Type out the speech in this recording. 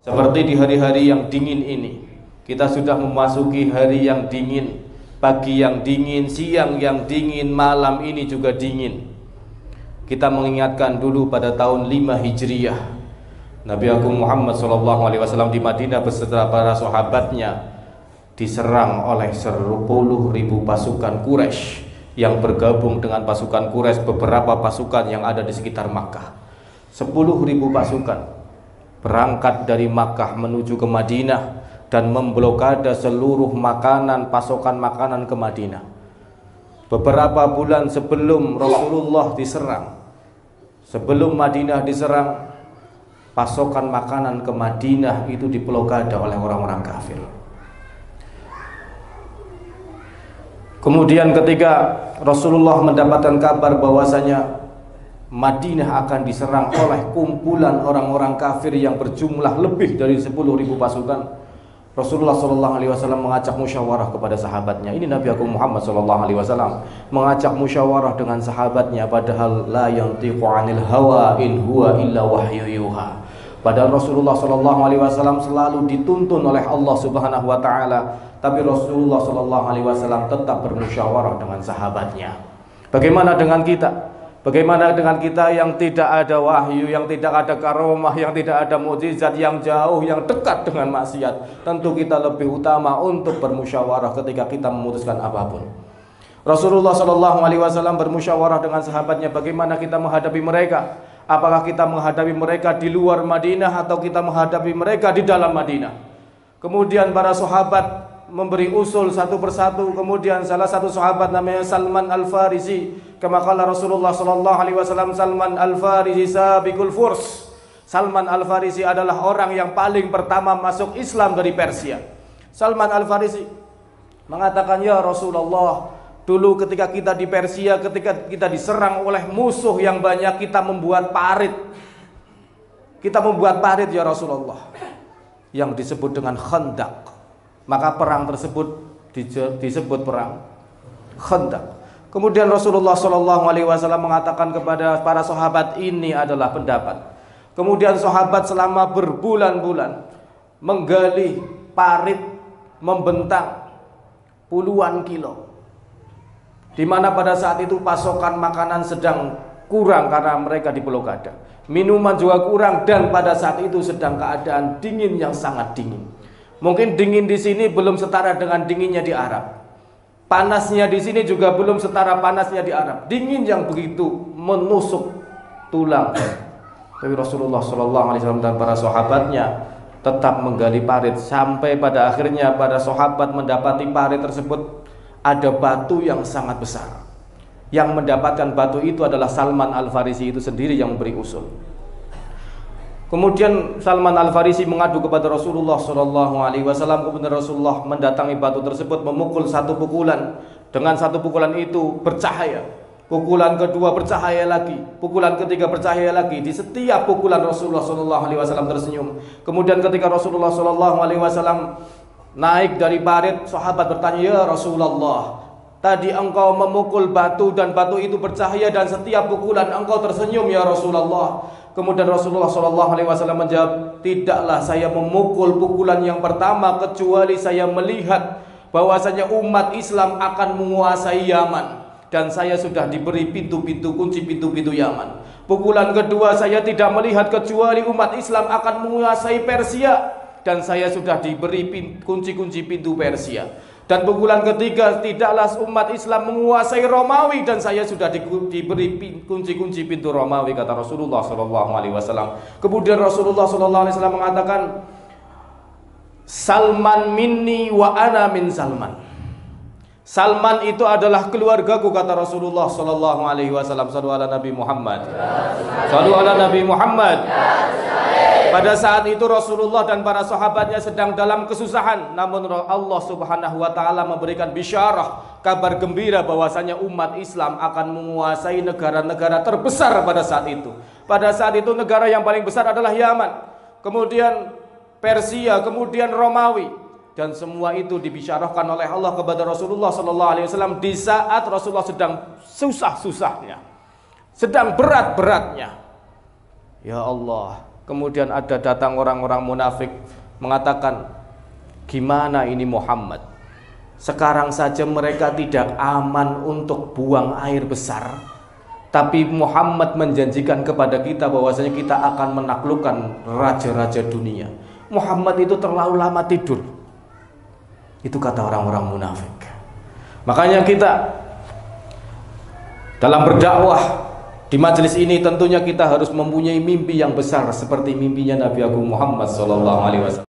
Seperti di hari-hari yang dingin ini, kita sudah memasuki hari yang dingin, pagi yang dingin, siang yang dingin, malam ini juga dingin. Kita mengingatkan dulu pada tahun 5 Hijriah, Nabi Agung Muhammad SAW di Madinah beserta para sahabatnya diserang oleh 10.000 pasukan Quraisy yang bergabung dengan pasukan Quraisy beberapa pasukan yang ada di sekitar Makkah. 10.000 pasukan berangkat dari Makkah menuju ke Madinah dan memblokade seluruh makanan, pasokan makanan ke Madinah. Beberapa bulan sebelum Rasulullah diserang, sebelum Madinah diserang, pasokan makanan ke Madinah itu diblokade oleh orang-orang kafir. Kemudian ketika Rasulullah mendapatkan kabar bahwasanya Madinah akan diserang oleh kumpulan orang-orang kafir yang berjumlah lebih dari 10.000 pasukan, Rasulullah SAW mengajak musyawarah kepada sahabatnya. Ini Nabi Agung Muhammad SAW mengajak musyawarah dengan sahabatnya, padahal la yantiqu 'anil hawa in huwa illa wahyu yuha. Padahal Rasulullah SAW selalu dituntun oleh Allah Subhanahu wa taala, tapi Rasulullah SAW tetap bermusyawarah dengan sahabatnya. Bagaimana dengan kita? Bagaimana dengan kita yang tidak ada wahyu, yang tidak ada karomah, yang tidak ada mukjizat, yang jauh, yang dekat dengan maksiat? Tentu kita lebih utama untuk bermusyawarah ketika kita memutuskan apapun. Rasulullah SAW bermusyawarah dengan sahabatnya, bagaimana kita menghadapi mereka? Apakah kita menghadapi mereka di luar Madinah atau kita menghadapi mereka di dalam Madinah? Kemudian para sahabat memberi usul satu persatu. Kemudian salah satu sahabat namanya Salman Al-Farisi, kama qala Rasulullah SAW, Salman Al-Farisi sabiqul furs. Salman Al-Farisi adalah orang yang paling pertama masuk Islam dari Persia. Salman Al-Farisi mengatakan, ya Rasulullah, dulu ketika kita di Persia, ketika kita diserang oleh musuh yang banyak, kita membuat parit. Kita membuat parit ya Rasulullah, yang disebut dengan Khandaq. Maka perang tersebut disebut perang Khandaq. Kemudian Rasulullah SAW mengatakan kepada para sahabat, ini adalah pendapat. Kemudian sahabat selama berbulan-bulan menggali parit, membentang puluhan kilo, di mana pada saat itu pasokan makanan sedang kurang karena mereka diblokade. Minuman juga kurang, dan pada saat itu sedang keadaan dingin yang sangat dingin. Mungkin dingin di sini belum setara dengan dinginnya di Arab. Panasnya di sini juga belum setara panasnya di Arab. Dingin yang begitu menusuk tulang. Tapi Rasulullah SAW dan para sahabatnya tetap menggali parit, sampai pada akhirnya para sahabat mendapati parit tersebut ada batu yang sangat besar. Yang mendapatkan batu itu adalah Salman Al-Farisi itu sendiri yang memberi usul. Kemudian Salman Al-Farisi mengadu kepada Rasulullah SAW. Kemudian Rasulullah mendatangi batu tersebut, memukul satu pukulan. Dengan satu pukulan itu bercahaya. Pukulan kedua bercahaya lagi. Pukulan ketiga bercahaya lagi. Di setiap pukulan Rasulullah SAW tersenyum. Kemudian ketika Rasulullah SAW naik dari parit, sahabat bertanya, ya Rasulullah, tadi engkau memukul batu dan batu itu bercahaya, dan setiap pukulan engkau tersenyum ya Rasulullah. Kemudian Rasulullah SAW menjawab, tidaklah saya memukul pukulan yang pertama kecuali saya melihat bahwasanya umat Islam akan menguasai Yaman, dan saya sudah diberi pintu-pintu, kunci pintu-pintu Yaman. Pukulan kedua saya tidak melihat kecuali umat Islam akan menguasai Persia, dan saya sudah diberi kunci-kunci pintu Persia. Dan pukulan ketiga, tidaklah umat Islam menguasai Romawi, dan saya sudah diberi kunci-kunci pintu Romawi, kata Rasulullah SAW. Kemudian Rasulullah SAW mengatakan, Salman minni wa ana min Salman. Salman itu adalah keluargaku, kata Rasulullah SAW. Sallu ala Nabi Muhammad. Sallu ala Nabi Muhammad. Pada saat itu Rasulullah dan para sahabatnya sedang dalam kesusahan, namun Allah Subhanahu wa taala memberikan bisyarah, kabar gembira bahwasanya umat Islam akan menguasai negara-negara terbesar pada saat itu. Pada saat itu negara yang paling besar adalah Yaman, kemudian Persia, kemudian Romawi, dan semua itu dibisyarahkan oleh Allah kepada Rasulullah SAW di saat Rasulullah sedang susah-susahnya, sedang berat-beratnya. Ya Allah, kemudian ada datang orang-orang munafik mengatakan, gimana ini Muhammad? Sekarang saja mereka tidak aman untuk buang air besar, tapi Muhammad menjanjikan kepada kita bahwasanya kita akan menaklukkan raja-raja dunia. Muhammad itu terlalu lama tidur. Itu kata orang-orang munafik. Makanya kita dalam berdakwah di majelis ini tentunya kita harus mempunyai mimpi yang besar seperti mimpinya Nabi Agung Muhammad SAW.